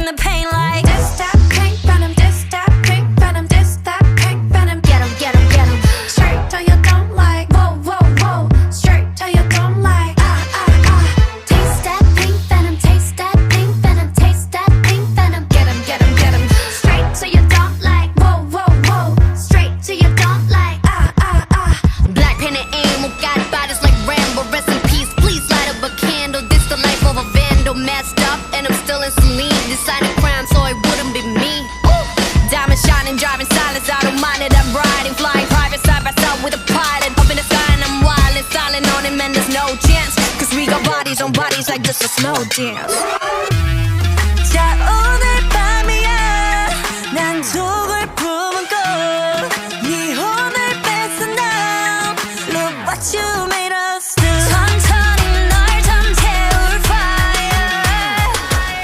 bring the pain like this, that pink venom, this, that pink venom, this, that pink venom. Get 'em, get 'em, get 'em. Straight till you don't like. Whoa, whoa, whoa. Straight till you don't like. Taste that pink venom, taste that pink venom, taste that pink venom. Get 'em, get 'em, get 'em. Straight till you don't like. Whoa, whoa, whoa. Straight till you don't like. Black pen and aim, who got bodies like Rambo. Rest in peace, please light up a candle. This the life of a vandal, messed up, and I'm still in some lean. Decided crime, so it wouldn't be me. Ooh. Diamond shining, driving silence, I don't mind it. I'm riding, flying private side by side with a pilot. Up in the sky and I'm wild and silent on him, and there's no chance. Cause we got bodies on bodies like just a slow dance.